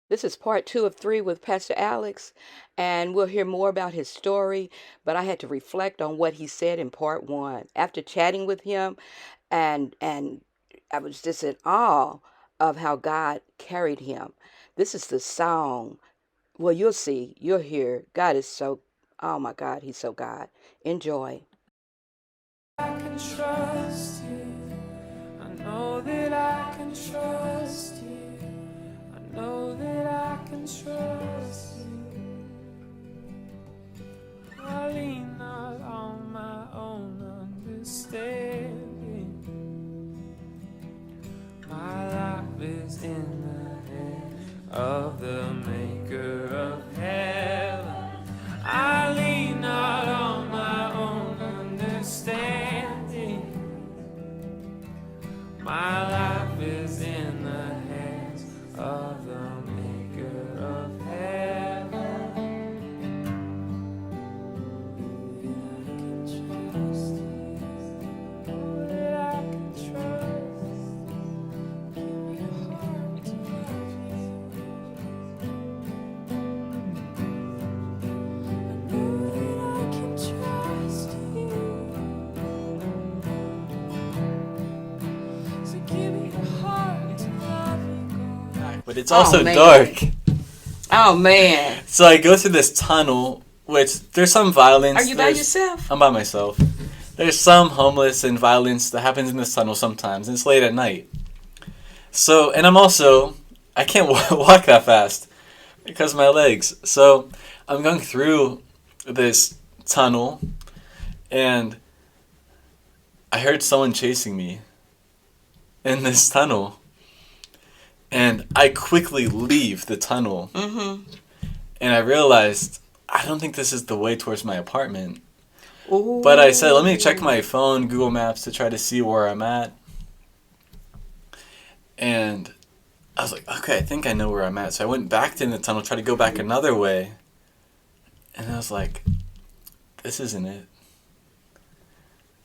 This is part 2 of 3 with Pastor Alex, and we'll hear more about his story. But I had to reflect on what he said in part 1. After chatting with him, and I was just in awe of how God carried him. This is the song. Well, you'll see, you'll hear. God is so, oh my God, he's so God. Enjoy. I can trust you. I know that I can trust you. I know that I can trust you. I lean not on my own understanding. My life is in the hand of the maker of heaven. I lean not on my own understanding. My life is in the hands of the maker of heaven. I can trust you. Know that I can trust. Give me a heart to love you. I know that I can trust you. So give me a heart to love you, God. But it's Oh also man. dark. Oh man. So I go through this tunnel, which there's some violence. Are you by yourself? I'm by myself. There's some homeless and violence that happens in this tunnel sometimes, and it's late at night. So, and I can't walk that fast because of my legs. So I'm going through this tunnel, and I heard someone chasing me in this tunnel. And I quickly leave the tunnel. Mm-hmm. And I realized, I don't think this is the way towards my apartment. Ooh. But I said, let me check my phone, Google Maps, to try to see where I'm at. And I was like, okay, I think I know where I'm at. So I went back in the tunnel, tried to go back another way. And I was like, this isn't it.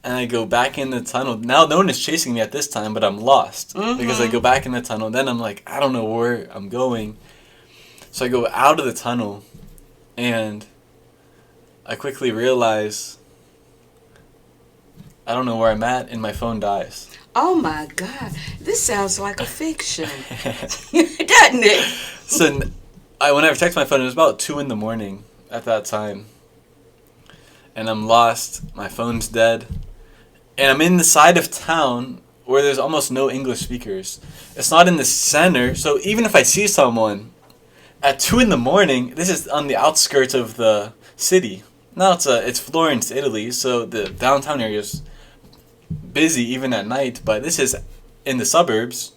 And I go back in the tunnel. Now no one is chasing me at this time, but I'm lost. Mm-hmm. Because I go back in the tunnel. Then I'm like, I don't know where I'm going. So I go out of the tunnel. And I quickly realize I don't know where I'm at, and my phone dies. Oh my God. This sounds like a fiction. Doesn't it? So whenever I checked my phone, it was about 2 in the morning at that time. And I'm lost. My phone's dead. And I'm in the side of town where there's almost no English speakers. It's not in the center, so even if I see someone at 2 in the morning, this is on the outskirts of the city. Now it's Florence, Italy, so the downtown area is busy even at night, but this is in the suburbs,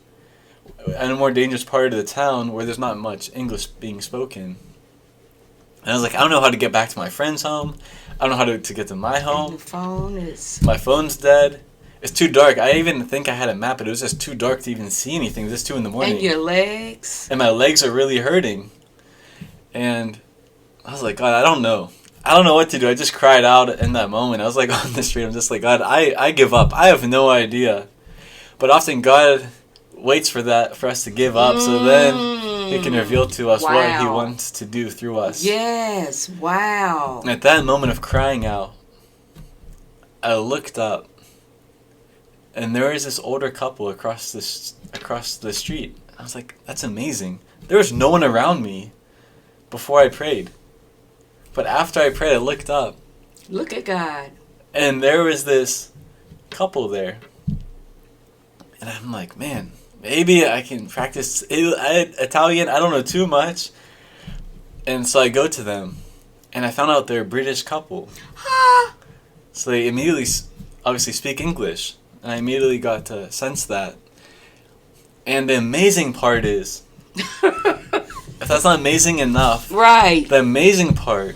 in a more dangerous part of the town where there's not much English being spoken. And I was like, I don't know how to get back to my friend's home. I don't know how to get to my home. And the phone is... My phone's dead. It's too dark. I even think I had a map, but it was just too dark to even see anything. It's 2 in the morning. And your legs. And my legs are really hurting. And I was like, God, I don't know. I don't know what to do. I just cried out in that moment. I was like on the street. I'm just like, God, I give up. I have no idea. But often God waits for us to give up, so then He can reveal to us what He wants to do through us. Yes, wow. And at that moment of crying out, I looked up, and there was this older couple across the street. I was like, that's amazing. There was no one around me before I prayed. But after I prayed, I looked up. Look at God. And there was this couple there. And I'm like, man, maybe I can practice Italian. I don't know too much. And so I go to them. And I found out they're a British couple. Huh? So they immediately, obviously, speak English. And I immediately got to sense that. And the amazing part is, if that's not amazing enough, Right. the amazing part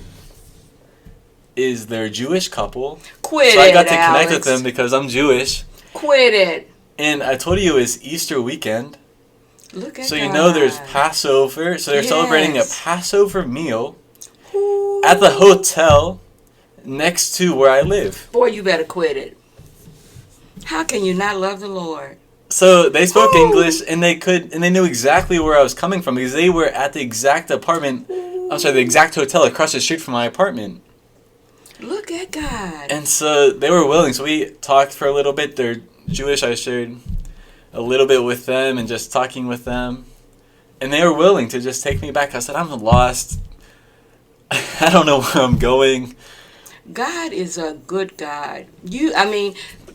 is they're a Jewish couple. Quit so it, I got to connect Alex. with them because I'm Jewish. Quit it. And I told you it was Easter weekend. Look at So God. you know there's Passover. So they're celebrating a Yes. Passover meal Ooh. at the hotel next to where I live. Boy, you better quit it. How can you not love the Lord? So they spoke Ooh. English, and they knew exactly where I was coming from because they were at the exact apartment. I'm sorry, the exact hotel across the street from my apartment. Look at God. And so they were willing. So we talked for a little bit. They're Jewish. I shared a little bit with them and just talking with them. And they were willing to just take me back. I said, I'm lost. I don't know where I'm going. God is a good God.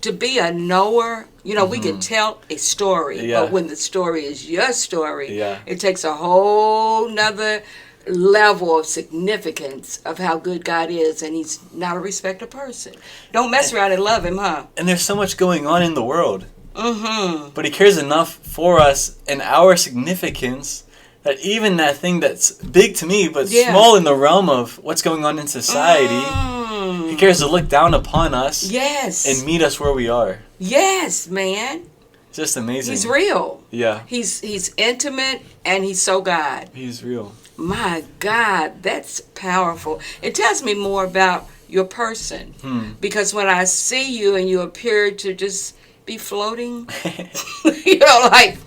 To be a knower, we can tell a story, Yeah. but when the story is your story, Yeah. it takes a whole nother level of significance of how good God is, and he's not a respecter person. Don't mess around and love him, huh? And there's so much going on in the world. Mm-hmm. But he cares enough for us and our significance that even that thing that's big to me but Yeah. small in the realm of what's going on in society, he cares to look down upon us Yes. and meet us where we are. Yes, man. It's just amazing. He's real. Yeah, He's intimate, and he's so God. he's real. My God, that's powerful. It tells me more about your person. Because when I see you and you appear to just be floating, like,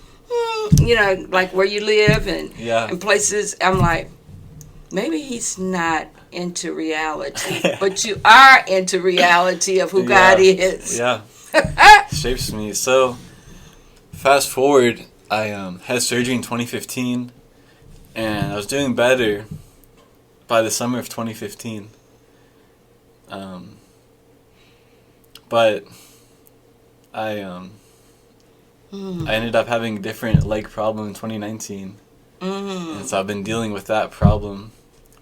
like where you live and places, I'm like, maybe he's not into reality, but you are into reality of who God is. Yeah, shapes me. So, fast forward, I had surgery in 2015, and I was doing better by the summer of 2015. But I ended up having a different leg problem in 2019. And so I've been dealing with that problem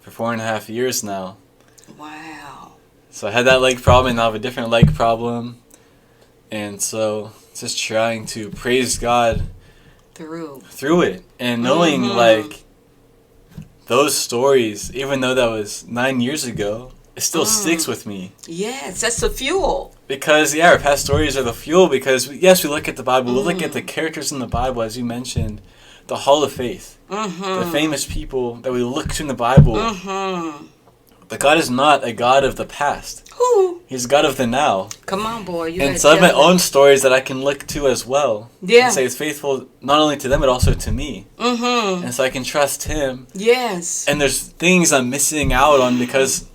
for 4.5 years now. Wow. So I had that leg problem, and now I have a different leg problem. And so just trying to praise God through it. And knowing, like, those stories, even though that was 9 years ago, it still sticks with me. Yes, that's the fuel. Because, our past stories are the fuel. Because, yes, we look at the Bible. We look at the characters in the Bible, as you mentioned. The Hall of Faith. The famous people that we look to in the Bible. But God is not a God of the past. Who? He's a God of the now. Come on, boy. And so I have my own stories that I can look to as well. Yeah. And say it's faithful not only to them, but also to me. And so I can trust Him. Yes. And there's things I'm missing out on because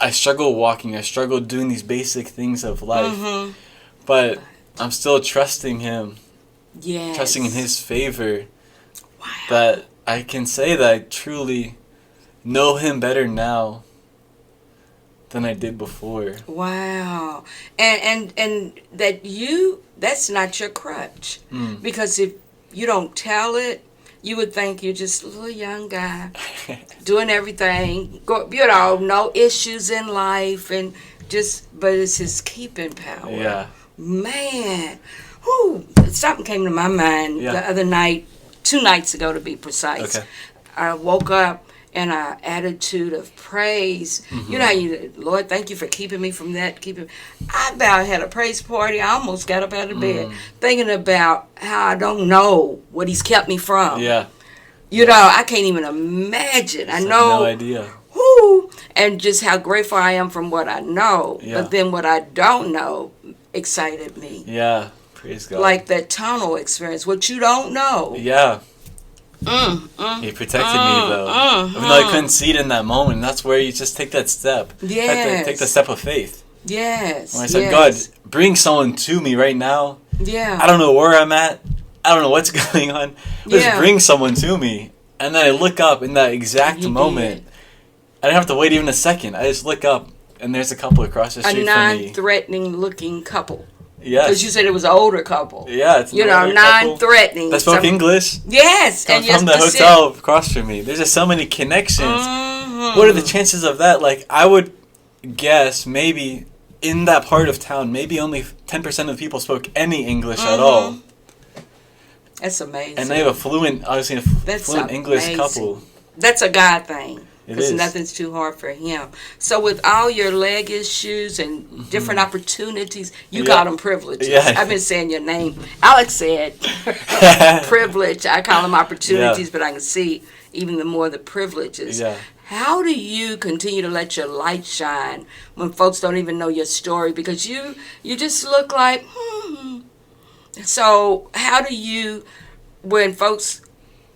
I struggle walking. I struggle doing these basic things of life. But I'm still trusting Him. Yes. Trusting in His favor. Wow. That I can say that I truly know Him better now than I did before. Wow. And that's not your crutch. Because if you don't tell it, you would think you're just a little young guy doing everything, no issues in life, but it's his keeping power. Yeah. Man. Whew, something came to my mind the other night, 2 nights ago to be precise. Okay. I woke up in an attitude of praise. You know how Lord, thank you for keeping me from that. I about had a praise party. I almost got up out of bed thinking about how I don't know what He's kept me from. Yeah. I can't even imagine. I know. No idea. Whoo, and just how grateful I am from what I know. Yeah. But then what I don't know excited me. Yeah. Praise God. Like that tunnel experience, what you don't know. Yeah. He protected me, though. Even though I couldn't see it in that moment. That's where you just take that step. Yes. You have to take the step of faith. Yes. When I said, God, bring someone to me right now. Yeah. I don't know where I'm at. I don't know what's going on. Just bring someone to me. And then I look up in that exact moment. I didn't have to wait even a second. I just look up, and there's a couple across the street from me. A non-threatening looking couple. Yes. Because you said it was an older couple. Yeah, it's an older couple non-threatening. that spoke English. Yes. And from the hotel across from me. There's just so many connections. What are the chances of that? Like, I would guess maybe in that part of town, maybe only 10% of people spoke any English at all. That's amazing. And they have a fluent English couple. That's a God thing. It Because is. nothing's too hard for Him. So with all your leg issues and different opportunities, you call them privileges. Yeah. I've been saying your name. Alex said privilege. I call them opportunities, but I can see even the privileges. Yeah. How do you continue to let your light shine when folks don't even know your story? Because you just look like, So how do you, when folks,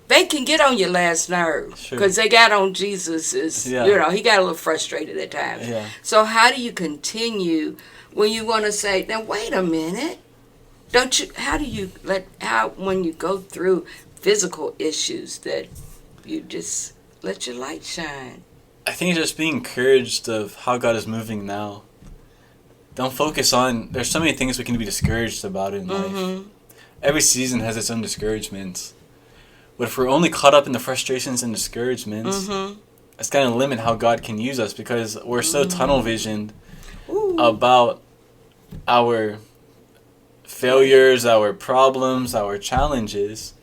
they can get on your last nerve Sure. because they got on Jesus's, Yeah. he got a little frustrated at times. Yeah. So how do you continue when you want to say, now wait a minute, don't you, how do you when you go through physical issues that you just let your light shine? I think it's just being encouraged of how God is moving now. Don't focus on, there's so many things we can be discouraged about in life. Every season has its own discouragements. But if we're only caught up in the frustrations and discouragements, it's going to limit how God can use us because we're so tunnel visioned about our failures, our problems, our challenges.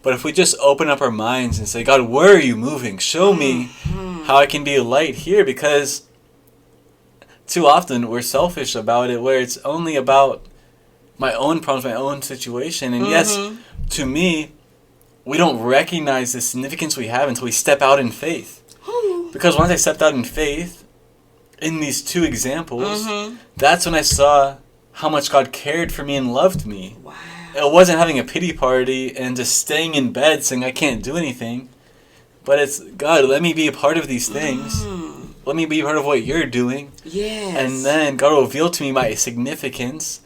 But if we just open up our minds and say, God, where are you moving? Show me how I can be a light here, because too often we're selfish about it, where it's only about my own problems, my own situation. And yes, to me, we don't recognize the significance we have until we step out in faith. Because once I stepped out in faith, in these two examples, that's when I saw how much God cared for me and loved me. Wow. It wasn't having a pity party and just staying in bed saying I can't do anything. But it's, God, let me be a part of these things. Let me be a part of what you're doing. Yes. And then God will reveal to me my significance.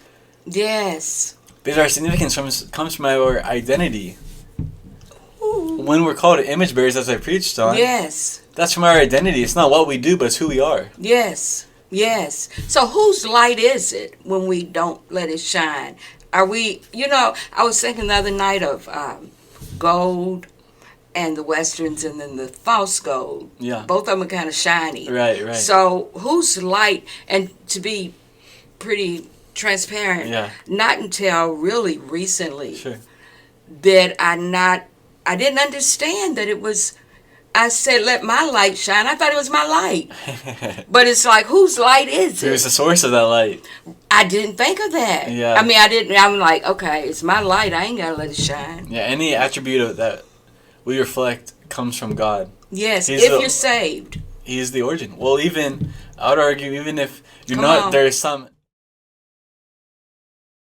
Yes. Because our significance comes from our identity. When we're called image bearers, as I preached on, Yes. that's from our identity. It's not what we do, but it's who we are. Yes. Yes. So whose light is it when we don't let it shine? Are we, I was thinking the other night of gold and the westerns and then the false gold. Yeah. Both of them are kind of shiny. Right. So whose light, and to be pretty transparent, not until really recently that I didn't understand that it was, I said, let my light shine. I thought it was my light. But it's like, whose light is it? Who's the source of that light? I didn't think of that. Yeah. I mean, I'm like, okay, it's my light. I ain't got to let it shine. Yeah, any attribute of that we reflect comes from God. Yes, if you're saved. He is the origin. Well, I would argue, even if you're Come not, on. there is some